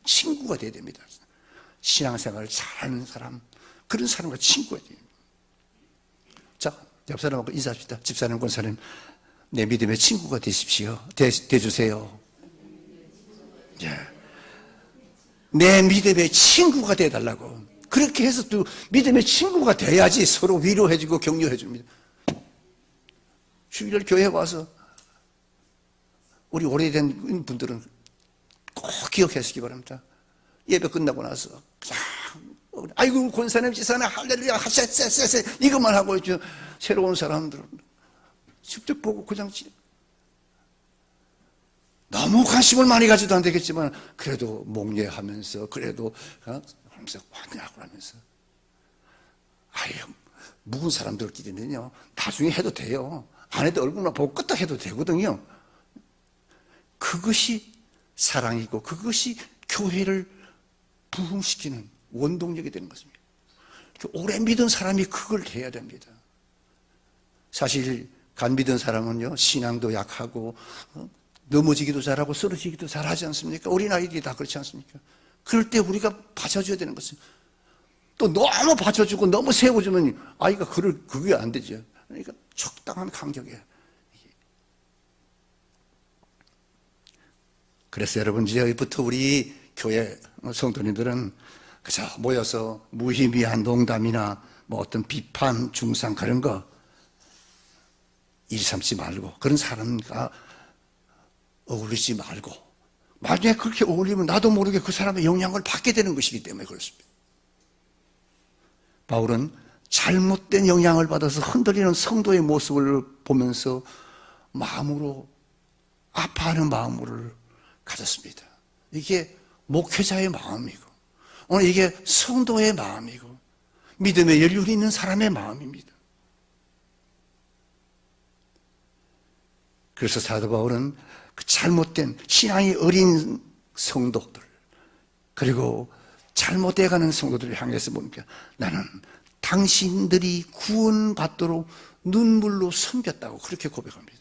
S2: 친구가 되어야 됩니다. 신앙생활을 잘하는 사람, 그런 사람과 친구가 돼요. 자, 옆 사람하고 인사합시다. 집사님, 권사님, 내 믿음의 친구가 되십시오. 되주세요. 예. 내 믿음의 친구가 되어달라고. 그렇게 해서 또 믿음의 친구가 돼야지 서로 위로해주고 격려해줍니다. 주일 교회에 와서 우리 오래된 분들은 꼭 기억하시기 바랍니다. 예배 끝나고 나서 그냥 아이고 권사님 지사님 할렐루야 하세세세 이것만 하고 있죠. 새로운 사람들은 직접 보고 그냥 너무 관심을 많이 가지도 안 되겠지만 그래도 목례하면서 그래도 하면서 환영하고 하면서 아유 묵은 사람들끼리는요 나중에 해도 돼요. 안 해도 얼굴만 보고 끄떡 해도 되거든요. 그것이 사랑이고 그것이 교회를 부흥시키는 원동력이 되는 것입니다. 오래 믿은 사람이 그걸 해야 됩니다. 사실 간 믿은 사람은요 신앙도 약하고 넘어지기도 잘하고 쓰러지기도 잘하지 않습니까? 어린아이들이 다 그렇지 않습니까? 그럴 때 우리가 받쳐줘야 되는 것은 또 너무 받쳐주고 너무 세워주면 아이가 그게 안 되죠. 그러니까 적당한 간격에. 그래서 여러분 이제부터 우리 교회 성도님들은 그저 모여서 무의미한 농담이나 뭐 어떤 비판, 중상 그런 거 일 삼지 말고 그런 사람과 어울리지 말고 만약에 그렇게 어울리면 나도 모르게 그 사람의 영향을 받게 되는 것이기 때문에 그렇습니다. 바울은 잘못된 영향을 받아서 흔들리는 성도의 모습을 보면서 마음으로 아파하는 마음을 가졌습니다. 이게 목회자의 마음이고 오늘 이게 성도의 마음이고 믿음의 연륜이 있는 사람의 마음입니다. 그래서 사도 바울은 그 잘못된 신앙이 어린 성도들 그리고 잘못돼가는 성도들을 향해서 보니까 나는 당신들이 구원받도록 눈물로 섬겼다고 그렇게 고백합니다.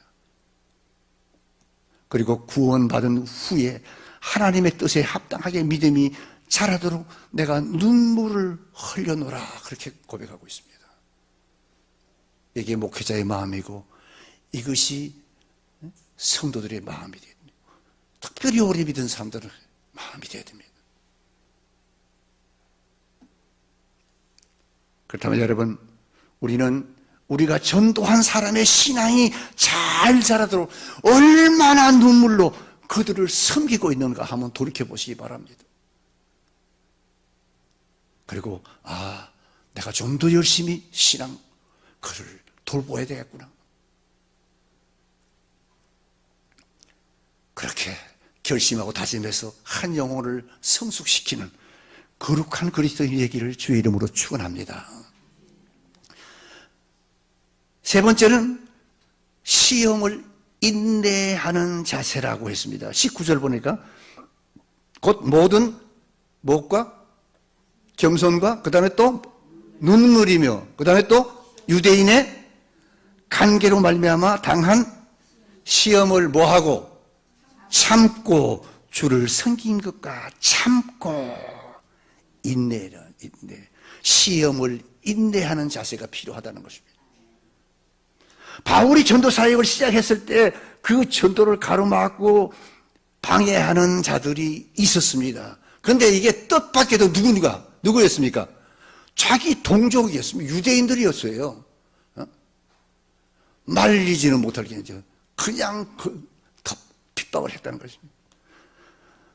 S2: 그리고 구원받은 후에 하나님의 뜻에 합당하게 믿음이 자라도록 내가 눈물을 흘려놓으라 그렇게 고백하고 있습니다. 이게 목회자의 마음이고 이것이 성도들의 마음이 돼야 됩니다. 특별히 오래 믿은 사람들은 마음이 돼야 됩니다. 그렇다면 여러분 우리는 우리가 전도한 사람의 신앙이 잘 자라도록 얼마나 눈물로 그들을 섬기고 있는가 한번 돌이켜보시기 바랍니다. 그리고 내가 좀 더 열심히 신앙 그를 돌보아야 되겠구나. 그렇게 결심하고 다짐해서 한 영혼을 성숙시키는 거룩한 그리스도의 얘기를 주의 이름으로 축원합니다. 세 번째는 시험을 인내하는 자세라고 했습니다. 19절 보니까 곧 모든 무엇과 겸손과 그 다음에 또 눈물이며 그 다음에 또 유대인의 간계로 말미암아 당한 시험을 뭐하고 참고 주를 섬긴 것과 참고 인내 시험을 인내하는 자세가 필요하다는 것입니다. 바울이 전도 사역을 시작했을 때 그 전도를 가로막고 방해하는 자들이 있었습니다. 그런데 이게 뜻밖에도 누구였습니까? 자기 동족이었습니다. 유대인들이었어요. 말리지는 못할 게죠. 그냥 더 핍박을 했다는 것입니다.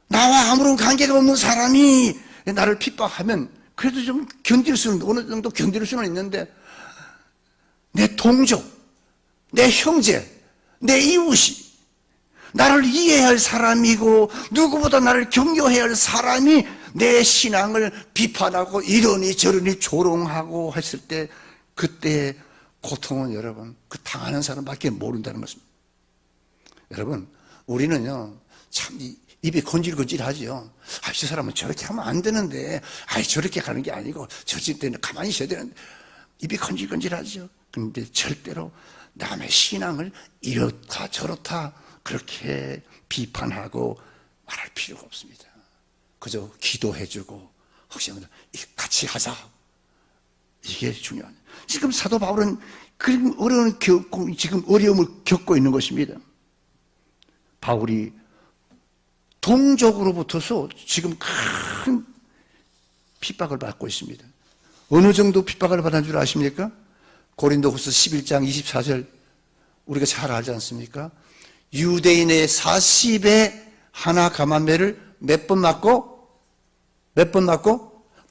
S2: 나와 아무런 관계가 없는 사람이 나를 핍박하면 그래도 좀 어느 정도 견딜 수는 있는데 내 동족, 내 형제, 내 이웃이 나를 이해할 사람이고 누구보다 나를 격려해야 할 사람이 내 신앙을 비판하고 이러니 저러니 조롱하고 했을 때 그때의 고통은 여러분 그 당하는 사람밖에 모른다는 것입니다. 여러분 우리는요 참 입이 건질건질하죠. 저 사람은 저렇게 하면 안 되는데 저렇게 가는 게 아니고 저럴 때는 가만히 있어야 되는데 입이 건질건질하죠. 그런데 절대로 남의 신앙을 이렇다 저렇다 그렇게 비판하고 말할 필요가 없습니다. 그저 기도해주고 혹시 같이 하자 이게 중요한. 지금 사도 바울은 그런 지금 어려움을 겪고 있는 것입니다. 바울이 동족으로부터서 지금 큰 핍박을 받고 있습니다. 어느 정도 핍박을 받은 줄 아십니까? 고린도후서 11장 24절 우리가 잘 알지 않습니까? 유대인의 40의 하나 가만매를 몇 번 맞고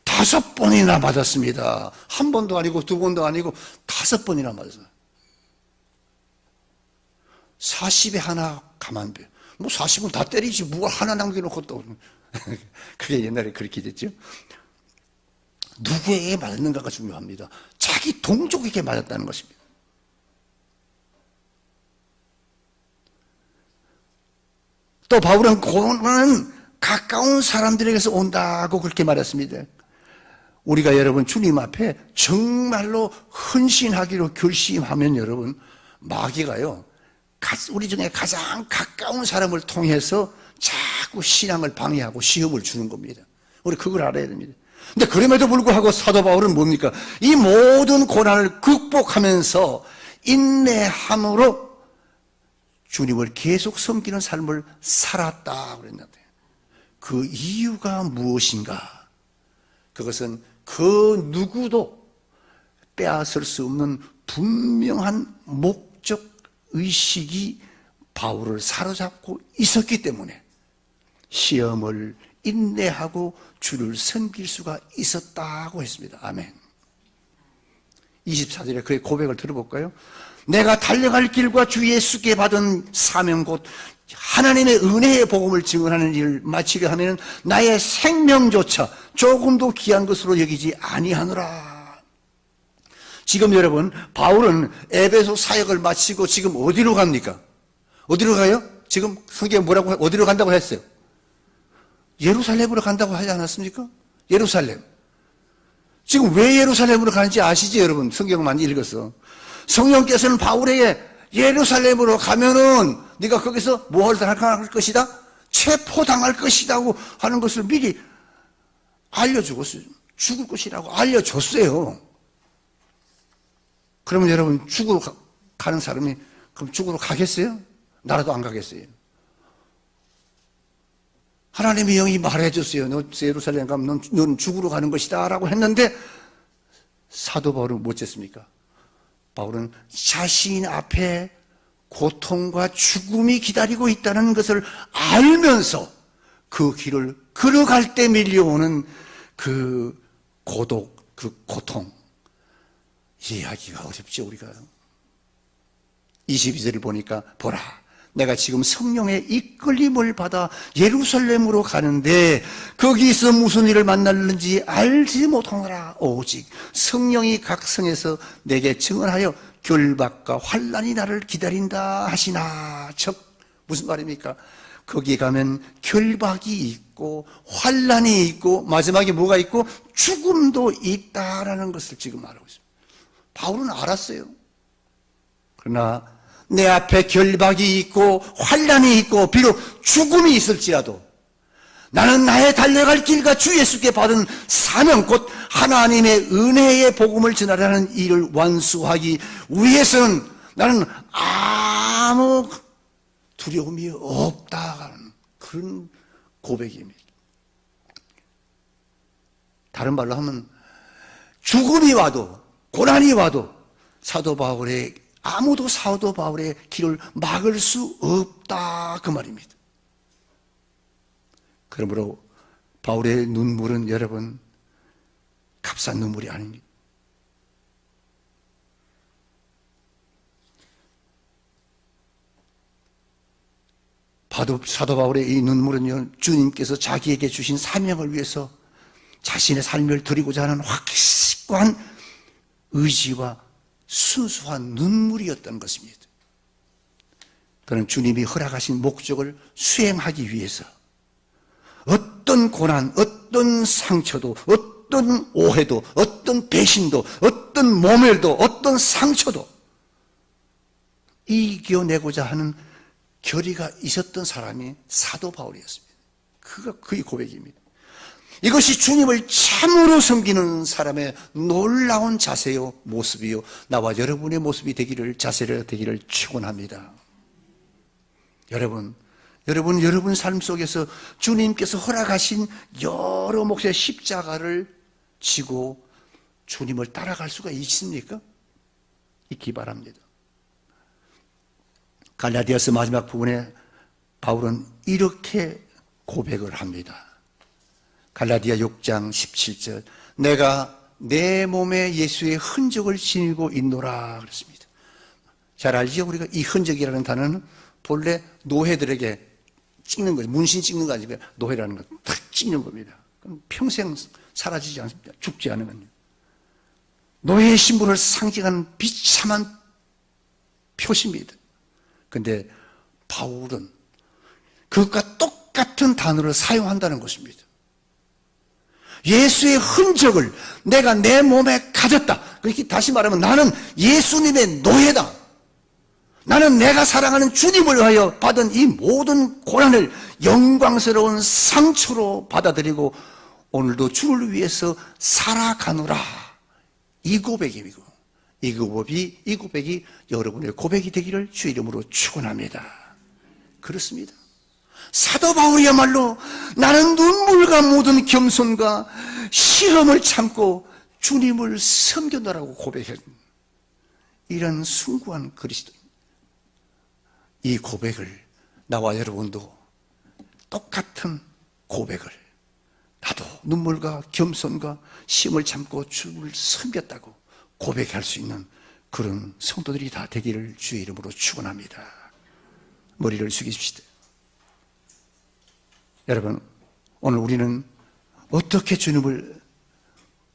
S2: 5번이나 맞았습니다. 한 번도 아니고 2번도 아니고 5번이나 맞았어요. 40의 하나 가만매. 뭐 40은 다 때리지 뭘 하나 남겨놓고 또. 그게 옛날에 그렇게 됐죠. 누구에게 맞았는가가 중요합니다. 자기 동족에게 맞았다는 것입니다. 또 바울은 고난은 가까운 사람들에게서 온다고 그렇게 말했습니다. 우리가 여러분 주님 앞에 정말로 헌신하기로 결심하면 여러분 마귀가요 우리 중에 가장 가까운 사람을 통해서 자꾸 신앙을 방해하고 시험을 주는 겁니다. 우리 그걸 알아야 됩니다. 근데 그럼에도 불구하고 사도 바울은 뭡니까? 이 모든 고난을 극복하면서 인내함으로 주님을 계속 섬기는 삶을 살았다 그랬는데 그 이유가 무엇인가? 그것은 그 누구도 빼앗을 수 없는 분명한 목적 의식이 바울을 사로잡고 있었기 때문에 시험을 인내하고 주를 섬길 수가 있었다고 했습니다. 아멘. 24절에 그의 고백을 들어볼까요? 내가 달려갈 길과 주 예수께 받은 사명 곧 하나님의 은혜의 복음을 증언하는 일을 마치려 하면 나의 생명조차 조금도 귀한 것으로 여기지 아니하노라. 지금 여러분 바울은 에베소 사역을 마치고 지금 어디로 갑니까? 어디로 가요? 지금 성경에 뭐라고 어디로 간다고 했어요? 예루살렘으로 간다고 하지 않았습니까? 예루살렘. 지금 왜 예루살렘으로 가는지 아시죠 여러분? 성경 많이 읽었어. 성령께서는 바울에게 예루살렘으로 가면은 네가 거기서 뭘 당할 것이다? 체포당할 것이라고 하는 것을 미리 알려주었어요. 죽을 것이라고 알려줬어요. 그러면 여러분 죽으러 가는 사람이 그럼 죽으러 가겠어요? 나라도 안 가겠어요. 하나님의 영이 말해줬어요. 너 예루살렘 가면 넌 죽으러 가는 것이다 라고 했는데 사도 바울은 뭐 어쨌습니까? 바울은 자신 앞에 고통과 죽음이 기다리고 있다는 것을 알면서 그 길을 걸어갈 때 밀려오는 그 고독, 그 고통 이해하기가 어렵죠 우리가. 22절을 보니까 보라 내가 지금 성령의 이끌림을 받아 예루살렘으로 가는데 거기서 무슨 일을 만날는지 알지 못하노라. 오직 성령이 각 성에서 내게 증언하여 결박과 환난이 나를 기다린다 하시나. 즉 무슨 말입니까? 거기 가면 결박이 있고 환난이 있고 마지막에 뭐가 있고 죽음도 있다라는 것을 지금 말하고 있습니다. 바울은 알았어요. 그러나 내 앞에 결박이 있고 환난이 있고 비록 죽음이 있을지라도 나는 나의 달려갈 길과 주 예수께 받은 사명 곧 하나님의 은혜의 복음을 전하라는 일을 완수하기 위해서는 나는 아무 두려움이 없다는 그런 고백입니다. 다른 말로 하면 죽음이 와도 고난이 와도 아무도 사도 바울의 길을 막을 수 없다 그 말입니다. 그러므로 바울의 눈물은 여러분 값싼 눈물이 아닙니다. 사도 바울의 이 눈물은요 주님께서 자기에게 주신 사명을 위해서 자신의 삶을 드리고자 하는 확고한 의지와 순수한 눈물이었던 것입니다. 그는 주님이 허락하신 목적을 수행하기 위해서 어떤 고난, 어떤 상처도, 어떤 오해도, 어떤 배신도, 어떤 모멸도, 어떤 상처도 이겨내고자 하는 결의가 있었던 사람이 사도 바울이었습니다. 그가 그의 고백입니다. 이것이 주님을 참으로 섬기는 사람의 놀라운 자세요, 모습이요, 나와 여러분의 모습이 되기를, 자세가 되기를 축원합니다. 여러분 삶 속에서 주님께서 허락하신 여러 몫의 십자가를 지고 주님을 따라갈 수가 있습니까? 있기 바랍니다. 갈라디아서 마지막 부분에 바울은 이렇게 고백을 합니다. 갈라디아 6장 17절, 내가 내 몸에 예수의 흔적을 지니고 있노라 그랬습니다. 잘 알죠? 우리가 이 흔적이라는 단어는 본래 노예들에게 찍는 거죠. 문신 찍는 거 아니고 노예라는 거 탁 찍는 겁니다. 그럼 평생 사라지지 않습니다. 죽지 않으면. 노예의 신분을 상징하는 비참한 표시입니다. 그런데 바울은 그것과 똑같은 단어를 사용한다는 것입니다. 예수의 흔적을 내가 내 몸에 가졌다. 그렇게 다시 말하면 나는 예수님의 노예다. 나는 내가 사랑하는 주님을 위하여 받은 이 모든 고난을 영광스러운 상처로 받아들이고 오늘도 주를 위해서 살아가노라. 이 고백이고 이 고백이 여러분의 고백이 되기를 주 이름으로 축원합니다. 그렇습니다. 사도 바울이야말로 나는 눈물과 모든 겸손과 시험을 참고 주님을 섬겨노라고 고백했던 이런 숭고한 그리스도인. 이 고백을 나와 여러분도 똑같은 고백을 나도 눈물과 겸손과 시험을 참고 주를 섬겼다고 고백할 수 있는 그런 성도들이 다 되기를 주의 이름으로 축원합니다. 머리를 숙이십시다. 여러분, 오늘 우리는 어떻게 주님을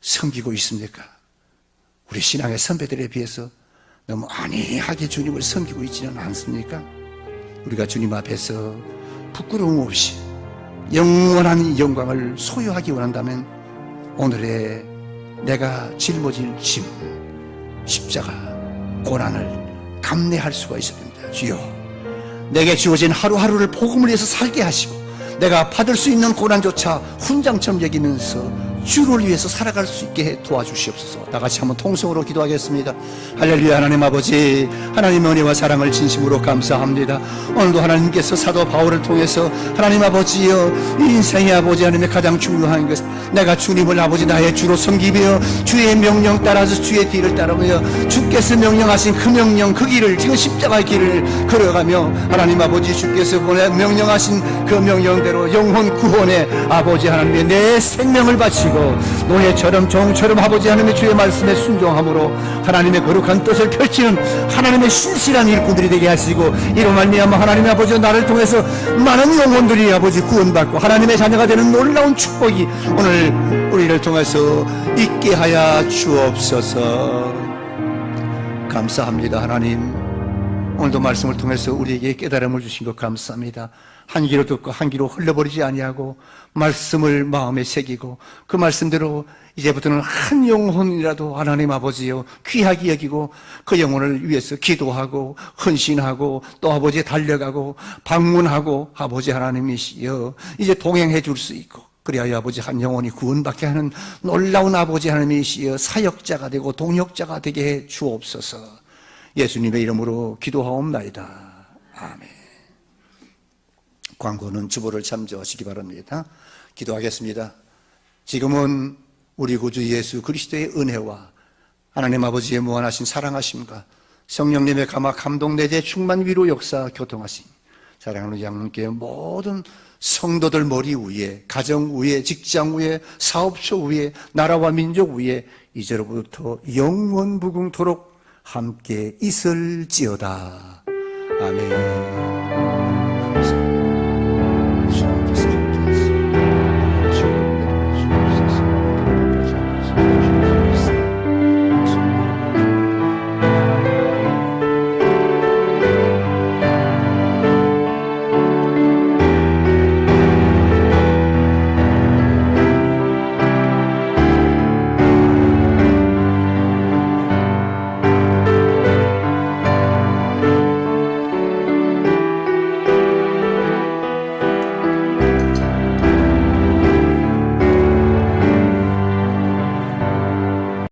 S2: 섬기고 있습니까? 우리 신앙의 선배들에 비해서 너무 안이하게 주님을 섬기고 있지는 않습니까? 우리가 주님 앞에서 부끄러움 없이 영원한 영광을 소유하기 원한다면 오늘의 내가 짊어질 짐, 십자가, 고난을 감내할 수가 있어야 됩니다. 주여, 내게 주어진 하루하루를 복음을 위해서 살게 하시고 내가 받을 수 있는 고난조차 훈장처럼 여기면서 주를 위해서 살아갈 수 있게 도와주시옵소서. 다 같이 한번 통성으로 기도하겠습니다. 할렐루야. 하나님 아버지, 하나님의 은혜와 사랑을 진심으로 감사합니다. 오늘도 하나님께서 사도 바울을 통해서 하나님 아버지여, 이 인생의 아버지 하나님의 가장 중요한 것, 내가 주님을 아버지 나의 주로 섬기며 주의 명령 따라서 주의 뒤를 따르며 주께서 명령하신 그 명령, 그 길을, 지금 십자가의 길을 걸어가며 하나님 아버지 주께서 명령하신 그 명령대로 영혼 구원에 아버지 하나님의 내 생명을 바치고 노예처럼 종처럼 아버지 하나님의 주의 말씀에 순종함으로 하나님의 거룩한 뜻을 펼치는 하나님의 신실한 일꾼들이 되게 하시고 이로 말미암아 하나님의 아버지 나를 통해서 많은 영혼들이 아버지 구원받고 하나님의 자녀가 되는 놀라운 축복이 오늘 우리를 통해서 있게 하여 주옵소서. 감사합니다. 하나님, 오늘도 말씀을 통해서 우리에게 깨달음을 주신 것 감사합니다. 한 귀로 듣고 한 귀로 흘려버리지 아니하고 말씀을 마음에 새기고 그 말씀대로 이제부터는 한 영혼이라도 하나님 아버지요 귀하게 여기고 그 영혼을 위해서 기도하고 헌신하고 또 아버지 달려가고 방문하고 아버지 하나님이시여 이제 동행해 줄 수 있고 그리하여 아버지 한 영혼이 구원받게 하는 놀라운 아버지 하나님이시여 사역자가 되고 동역자가 되게 해 주옵소서. 예수님의 이름으로 기도하옵나이다. 아멘. 광고는 주보를 참조하시기 바랍니다. 기도하겠습니다. 지금은 우리 구주 예수 그리스도의 은혜와 하나님 아버지의 무한하신 사랑하심과 성령님의 감동 내재 충만 위로 역사 교통하신 사랑하는 양님께 모든 성도들 머리 위에 가정 위에 직장 위에 사업소 위에 나라와 민족 위에 이제로부터 영원무궁토록 함께 있을지어다. 아멘.